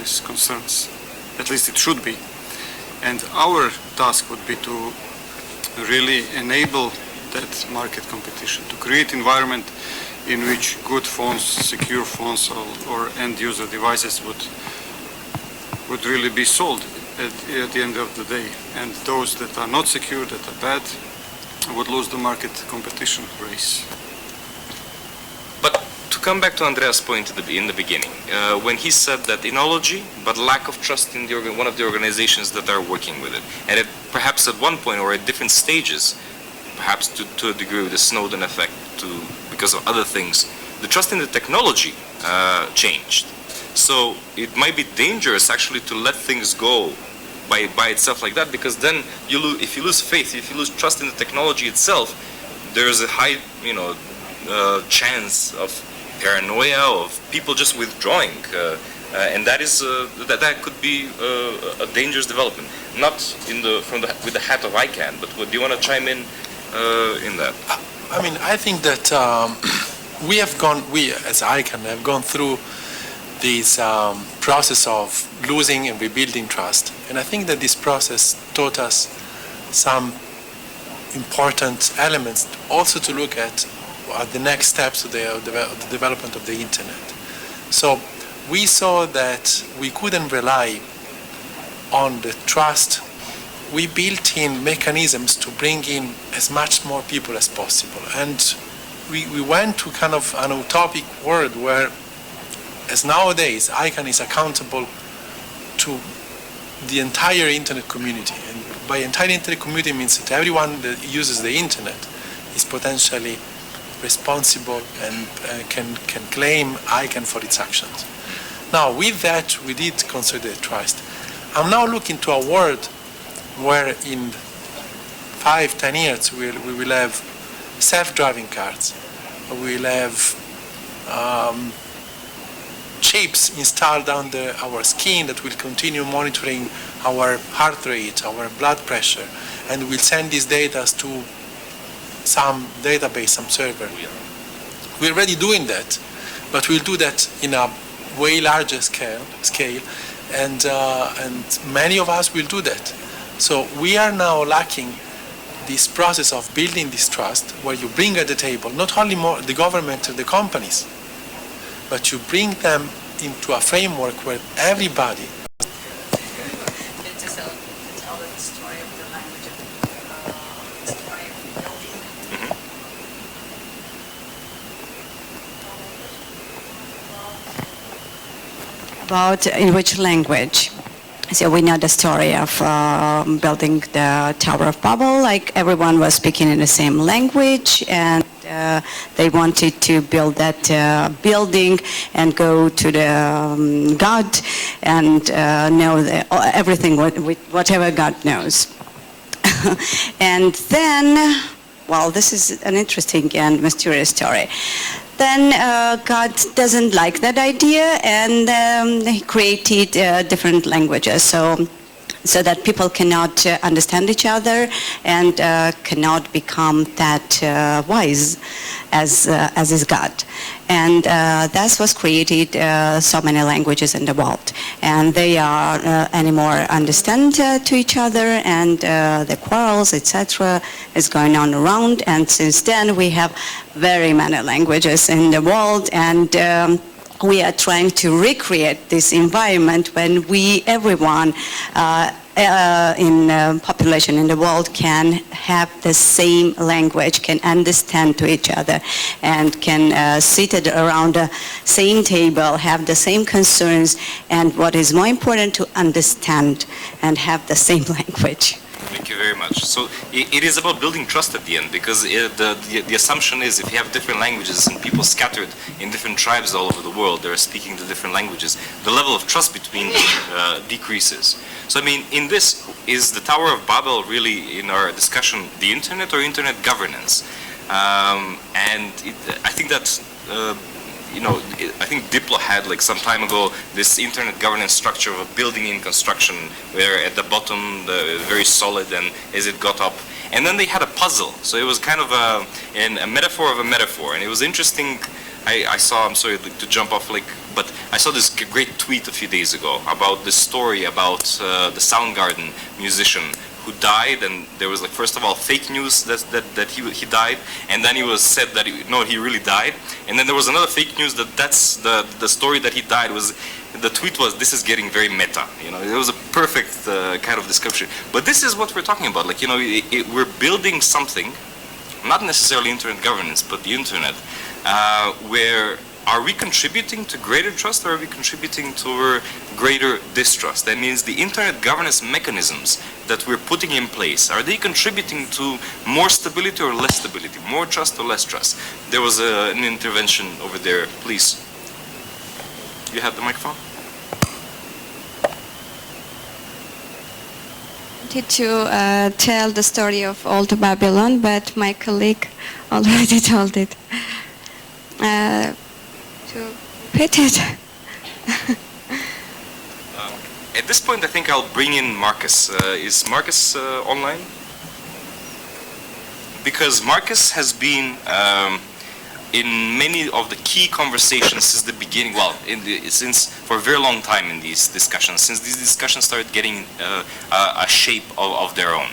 these concerns. At least it should be. And our task would be to really enable that market competition, to create environment in which good phones, secure phones, or end-user devices would really be sold at the end of the day. And those that are not secure, that are bad, would lose the market competition race. But to come back to Andreas' point in the beginning, when he said that technology, but lack of trust in one of the organizations that are working with it, and perhaps at one point or at different stages, perhaps to a degree with the Snowden effect, because of other things, the trust in the technology changed. So it might be dangerous actually to let things go by itself like that, because then if you lose faith, if you lose trust in the technology itself, there's a high chance of paranoia, of people just withdrawing, and that could be a dangerous development. Not with the hat of ICANN, but do you want to chime in that? I mean, I think that we as ICANN have gone through this process of losing and rebuilding trust, and I think that this process taught us some important elements also to look at the next steps of the development of the internet. So we saw that we couldn't rely on the trust. We built in mechanisms to bring in as much more people as possible, and we went to kind of an utopic world where, as nowadays, ICANN is accountable to the entire internet community. And by entire internet community means that everyone that uses the internet is potentially responsible and can claim ICANN for its actions. Now, with that, we did consolidate trust. I'm now looking to a world where in 5-10 years we will have self-driving cars. We'll have chips installed under our skin that will continue monitoring our heart rate, our blood pressure, and will send these data to some database, some server. We're already doing that, but we'll do that in a way larger scale, and many of us will do that. So we are now lacking this process of building this trust, where you bring at the table not only the government and the companies, but you bring them into a framework where everybody. About in which language? So we know the story of building the Tower of Babel. Like everyone was speaking in the same language, and they wanted to build that building and go to the God and know everything whatever God knows. And then, well, this is an interesting and mysterious story. Then God doesn't like that idea, and he created different languages so that people cannot understand each other and cannot become that wise as is God. And thus was created so many languages in the world, and they are anymore understand to each other, and the quarrels, etc., is going on around. And since then we have very many languages in the world, and we are trying to recreate this environment when everyone in population in the world can have the same language, can understand to each other, and can sit around the same table, have the same concerns, and what is more important, to understand and have the same language. Thank you very much. So it is about building trust at the end, because the assumption is if you have different languages and people scattered in different tribes all over the world, they're speaking the different languages, the level of trust between them decreases. So I mean, in this, is the Tower of Babel really, in our discussion, the internet or internet governance? And I think that I think Diplo had, like some time ago, this internet governance structure of a building in construction, where at the bottom, very solid, and as it got up. And then they had a puzzle. So it was kind of a metaphor of a metaphor. And it was interesting. I saw, I'm sorry to jump off, but I saw this great tweet a few days ago about this story about the Soundgarden musician who died, and there was like, first of all, fake news that he died, and then he was said that he really died, and then there was another fake news that's the story that he died was. The tweet was, "This is getting very meta." It was a perfect kind of description. But this is what we're talking about. Like, we're building something, not necessarily internet governance, but the internet, where are we contributing to greater trust, or are we contributing to greater distrust? That means the internet governance mechanisms that we're putting in place, are they contributing to more stability or less stability, more trust or less trust? There was an intervention over there, please. You have the microphone? I wanted to tell the story of Old Babylon, but my colleague already told it. To repeat it. At this point, I think I'll bring in Marcus. Is Marcus online? Because Marcus has been in many of the key conversations since the beginning, since for a very long time in these discussions, since these discussions started getting a shape of their own.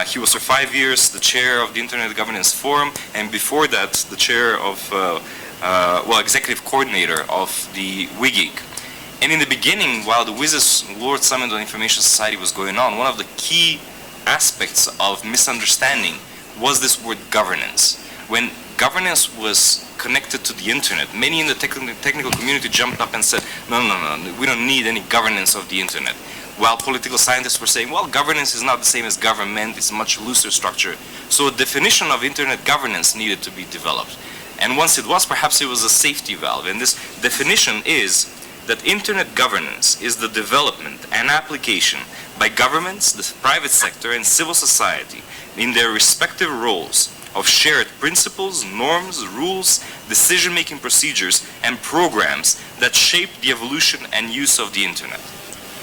He was for 5 years the chair of the Internet Governance Forum, and before that the chair of, executive coordinator of the WIGIG. And in the beginning, while the WISIS World Summit on Information Society was going on, one of the key aspects of misunderstanding was this word governance. When governance was connected to the internet, many in the technical community jumped up and said, no, we don't need any governance of the internet. While political scientists were saying, well, governance is not the same as government, it's a much looser structure. So a definition of internet governance needed to be developed. And once it was, perhaps it was a safety valve. And this definition is that internet governance is the development and application by governments, the private sector, and civil society in their respective roles of shared principles, norms, rules, decision-making procedures, and programs that shape the evolution and use of the internet.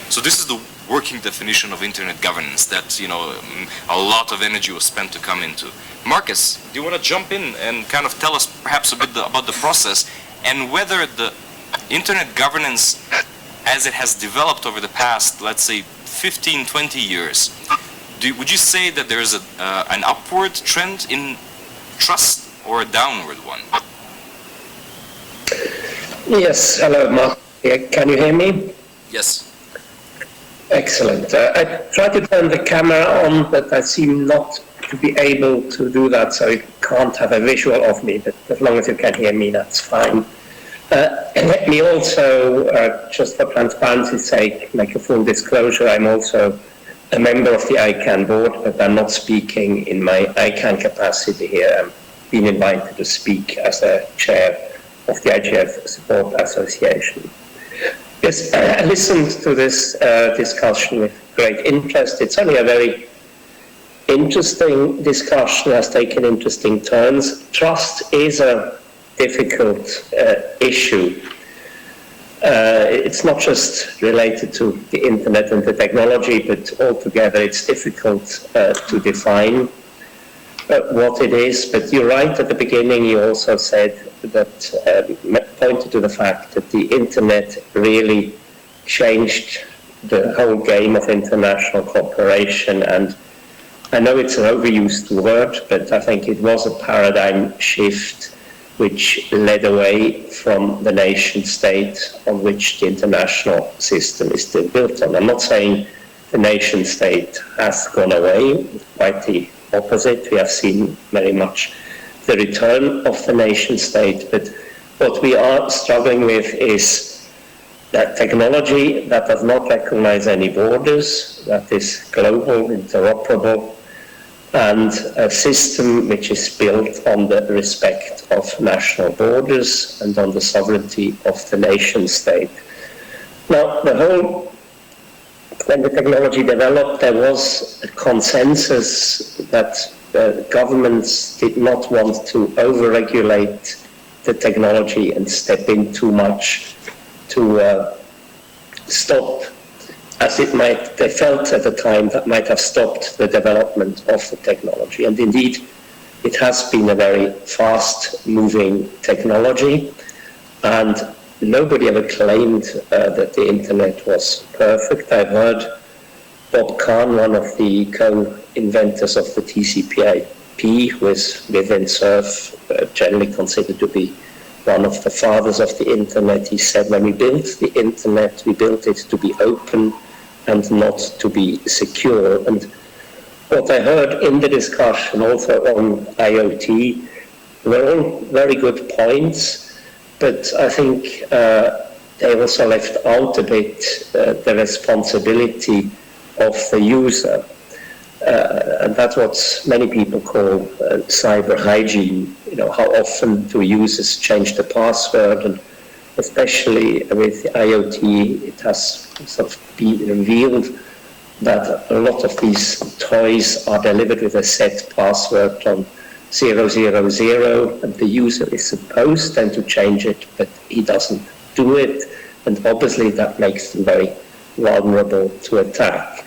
So this is the working definition of internet governance that, a lot of energy was spent to come into. Marcus, do you want to jump in and kind of tell us perhaps a bit about the process and whether the internet governance as it has developed over the past, let's say, 15, 20 years, would you say that there is an upward trend in trust or a downward one? Yes, hello, Mark. Can you hear me? Yes. Excellent. I tried to turn the camera on, but I seem not to be able to do that, so you can't have a visual of me, but as long as you can hear me, that's fine. And let me also, just for transparency's sake, make a full disclosure. I'm also a member of the ICANN board, but I'm not speaking in my ICANN capacity here. I'm being invited to speak as a chair of the IGF Support Association. Yes, I listened to this discussion with great interest. It's only a very interesting discussion, has taken interesting turns. Trust is a difficult issue. It's not just related to the internet and the technology, but altogether it's difficult to define what it is. But you're right at the beginning, you also said that, pointed to the fact that the internet really changed the whole game of international cooperation. And I know it's an overused word, but I think it was a paradigm shift which led away from the nation state on which the international system is still built on. I'm not saying the nation state has gone away, quite the opposite. We have seen very much the return of the nation state, but what we are struggling with is that technology that does not recognize any borders, that is global, interoperable, and a system which is built on the respect of national borders and on the sovereignty of the nation state. Now, when the technology developed, there was a consensus that governments did not want to overregulate the technology and step in too much to stop, as it might, they felt at the time, that might have stopped the development of the technology. And indeed, it has been a very fast-moving technology. And nobody ever claimed that the internet was perfect. I've heard Bob Kahn, one of the co-inventors of the TCP/IP, who is within SURF, generally considered to be one of the fathers of the internet. He said, when we built the internet, we built it to be open and not to be secure. And what I heard in the discussion also on IoT were all very good points, but I think they also left out a bit the responsibility of the user. And that's what many people call cyber hygiene. You know, how often do users change the password? And especially with IoT, it has sort of been revealed that a lot of these toys are delivered with a set password on 000, and the user is supposed then to change it, but he doesn't do it. And obviously that makes them very vulnerable to attack.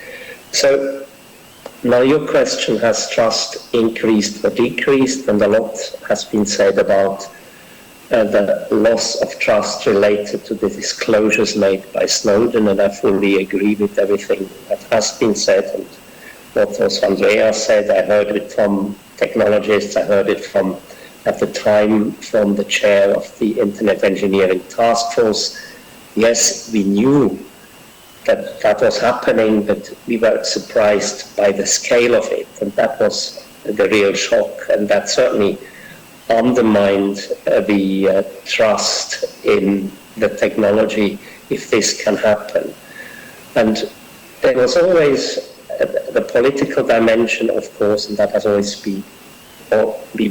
So now your question, has trust increased or decreased? And a lot has been said about the loss of trust related to the disclosures made by Snowden, and I fully agree with everything that has been said. And what also Andrea said, I heard it from technologists, I heard it from, at the time, from the chair of the Internet Engineering Task Force. Yes, we knew that that was happening, but we were surprised by the scale of it, and that was the real shock, and that certainly undermined the trust in the technology if this can happen. And there was always the political dimension, of course, and that has always been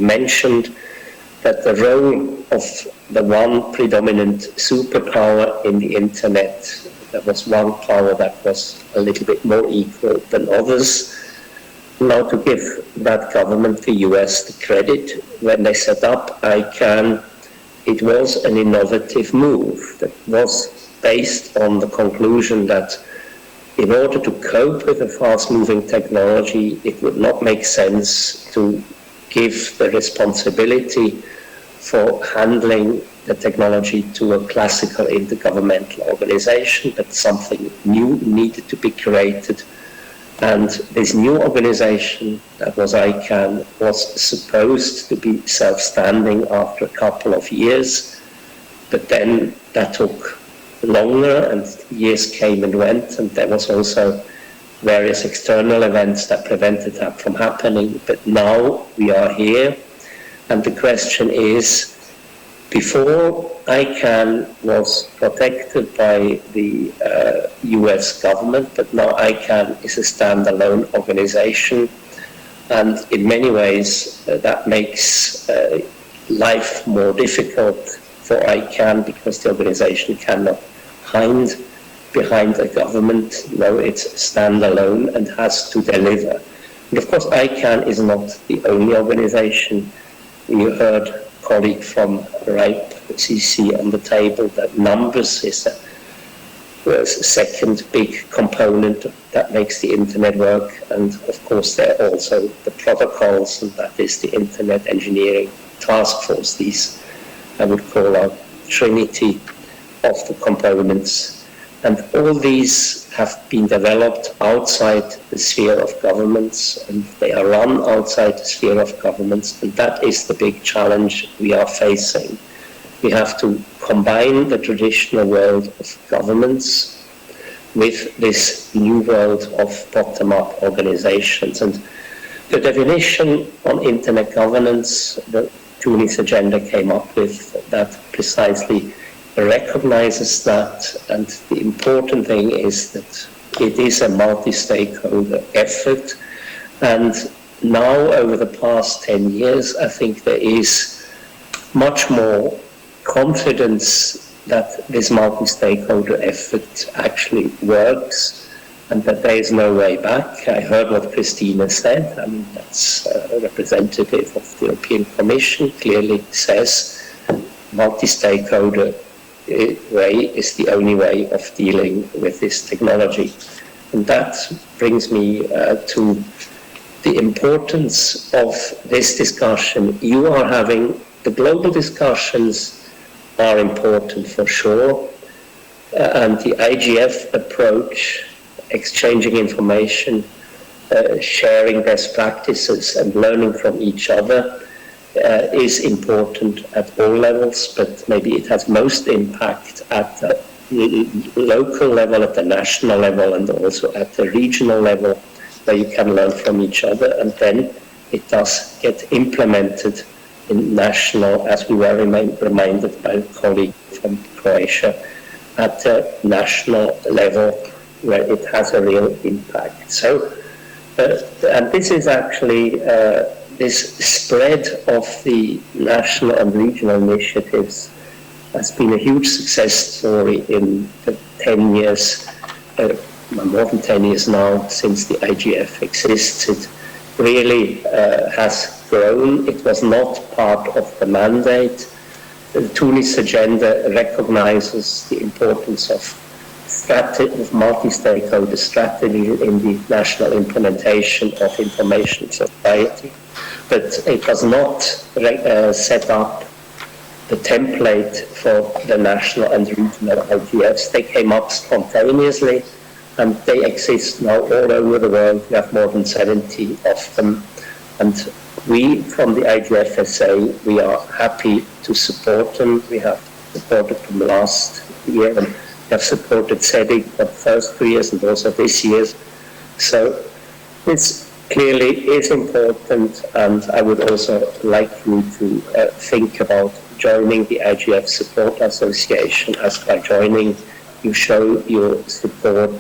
mentioned, that the role of the one predominant superpower in the internet, there was one power that was a little bit more equal than others. Now, to give that government, the US, the credit, when they set up ICANN, it was an innovative move that was based on the conclusion that in order to cope with a fast-moving technology, it would not make sense to give the responsibility for handling the technology to a classical intergovernmental organization, but something new needed to be created. And this new organization, that was ICANN, was supposed to be self-standing after a couple of years, but then that took longer and years came and went, and there was also various external events that prevented that from happening. But now we are here, and the question is, before ICANN was protected by the US government, but now ICANN is a standalone organization, and in many ways that makes life more difficult for ICANN because the organization cannot hide behind a government. No, it's standalone and has to deliver. And of course ICANN is not the only organization. You heard colleague from RIPE CC on the table that numbers is a second big component that makes the internet work, and of course there are also the protocols, and that is the Internet Engineering Task Force. These I would call a trinity of the components, and all these have been developed outside the sphere of governments, and they are run outside the sphere of governments, and that is the big challenge we are facing. We have to combine the traditional world of governments with this new world of bottom-up organizations. And the definition on internet governance that Julie's agenda came up with, that precisely recognizes that, and the important thing is that it is a multi-stakeholder effort. And now, over the past 10 years, I think there is much more confidence that this multi-stakeholder effort actually works and that there is no way back. I heard what Christina said. I mean, that's a representative of the European Commission, clearly says multi-stakeholder way is the only way of dealing with this technology. And that brings me to the importance of this discussion. You are having the global discussions are important for sure. And the IGF approach, exchanging information, sharing best practices and learning from each other is important at all levels, but maybe it has most impact at the local level, at the national level, and also at the regional level, where you can learn from each other, and then it does get implemented in national, as we were reminded by a colleague from Croatia, at the national level where it has a real impact. So, and this is actually this spread of the national and regional initiatives has been a huge success story in the 10 years, more than 10 years now, since the IGF existed. Really has grown. It was not part of the mandate. The Tunis agenda recognizes the importance of multi-stakeholder strategy in the national implementation of information society, but it does not set up the template for the national and regional IGFs. They came up spontaneously, and they exist now all over the world. We have more than 70 of them, and we, from the IGFSA, we are happy to support them. We have supported them last year, and we have supported SEDIC for the first 2 years and also this year. So this clearly is important, and I would also like you to think about joining the IGF Support Association, as by joining you show your support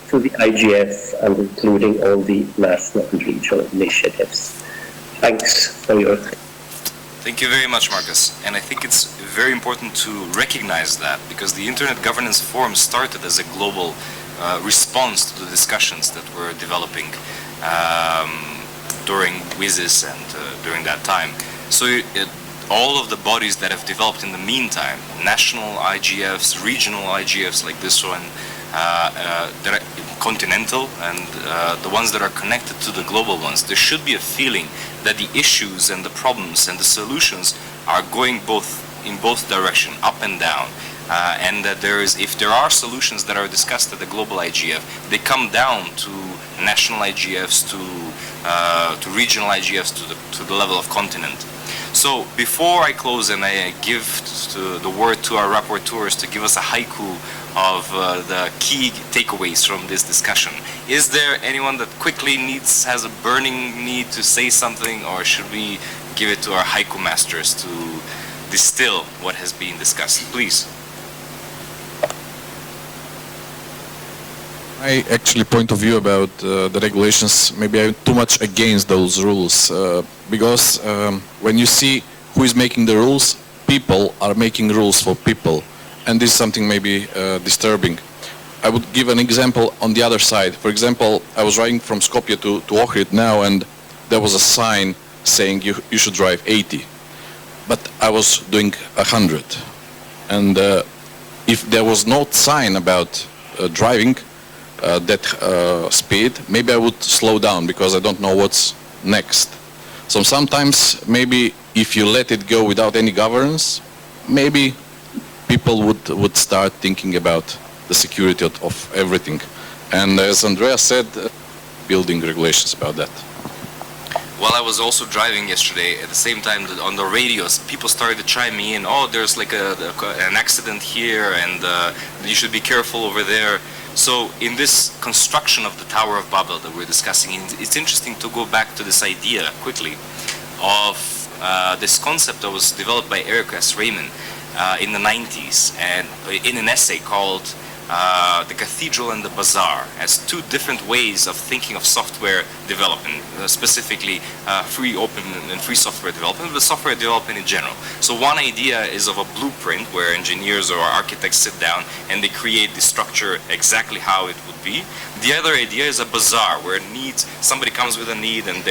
to the IGF and including all the national and regional initiatives. Thanks for your time. Thank you very much, Marcus. And I think it's very important to recognize that, because the Internet Governance Forum started as a global response to the discussions that were developing during WSIS and during that time. So all of the bodies that have developed in the meantime, national IGFs, regional IGFs like this one, that are continental, and the ones that are connected to the global ones, there should be a feeling that the issues and the problems and the solutions are going in both direction, up and down, and that if there are solutions that are discussed at the global IGF, they come down to national IGFs, to regional IGFs, to the level of continent. So before I close and I give the word to our rapporteurs to give us a haiku of the key takeaways from this discussion, is there anyone that quickly has a burning need to say something, or should we give it to our haiku masters to distill what has been discussed? Please. My actually point of view about the regulations, maybe I'm too much against those rules, because when you see who is making the rules, people are making rules for people, and this is something maybe disturbing. I would give an example on the other side. For example, I was riding from Skopje to Ohrid now, and there was a sign saying you should drive 80, but I was doing 100, and if there was no sign about driving that speed, maybe I would slow down because I don't know what's next. So sometimes maybe if you let it go without any governance, maybe people would start thinking about the security of everything. And as Andrea said, building regulations about that. Well, I was also driving yesterday. At the same time, on the radios, people started to chime me in. Oh, there's like an accident here, and you should be careful over there. So in this construction of the Tower of Babel that we're discussing, it's interesting to go back to this idea quickly of this concept that was developed by Eric S. Raymond in the 90s, and in an essay called The Cathedral and the Bazaar, as two different ways of thinking of software development, specifically free, open, and free software development, but software development in general. So one idea is of a blueprint where engineers or architects sit down and they create the structure exactly how it would be. The other idea is a bazaar, where somebody comes with a need, and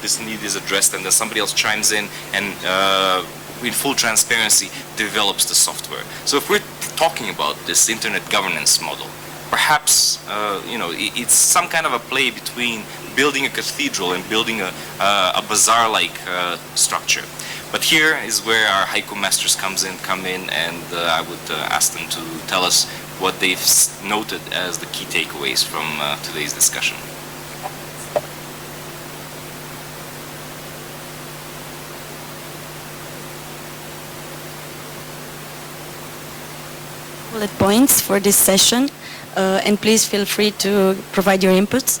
this need is addressed, and then somebody else chimes in and in full transparency develops the software. So if we're talking about this internet governance model, perhaps it's some kind of a play between building a cathedral and building a bazaar-like structure. But here is where our haiku masters come in, and I would ask them to tell us what they've noted as the key takeaways from today's discussion. Bullet points for this session, and please feel free to provide your inputs.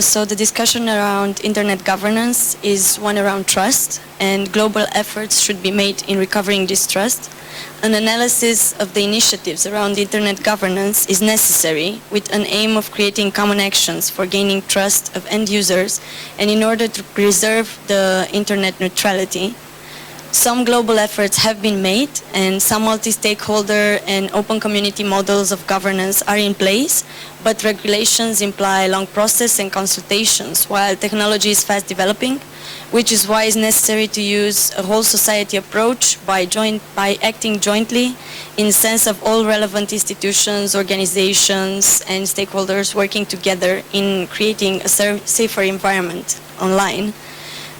So the discussion around internet governance is one around trust, and global efforts should be made in recovering this trust. An analysis of the initiatives around internet governance is necessary with an aim of creating common actions for gaining trust of end users and in order to preserve the internet neutrality. Some global efforts have been made, and some multi-stakeholder and open community models of governance are in place, but regulations imply long process and consultations while technology is fast developing, which is why it's necessary to use a whole society approach by acting jointly in the sense of all relevant institutions, organizations, and stakeholders working together in creating a safer environment online.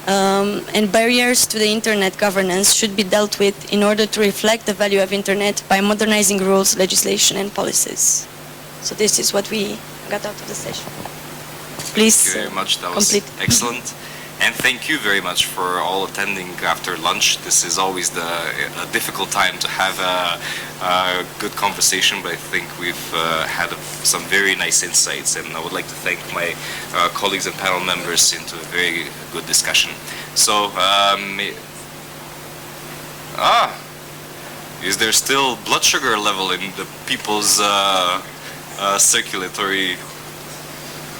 And barriers to the internet governance should be dealt with in order to reflect the value of internet by modernizing rules, legislation, and policies. So this is what we got out of the session. Please thank you very much. That was excellent. And thank you very much for all attending after lunch. This is always a difficult time to have a good conversation, but I think we've had some very nice insights, and I would like to thank my colleagues and panel members into a very good discussion. So, is there still blood sugar level in the people's circulatory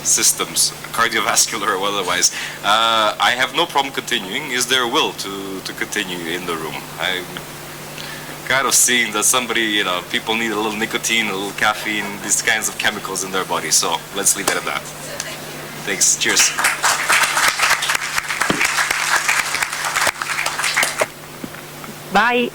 systems, cardiovascular or otherwise? I have no problem continuing. Is there a will to continue in the room? I'm kind of seeing that somebody, people need a little nicotine, a little caffeine, these kinds of chemicals in their body. So let's leave it at that. Thanks. Cheers. Bye.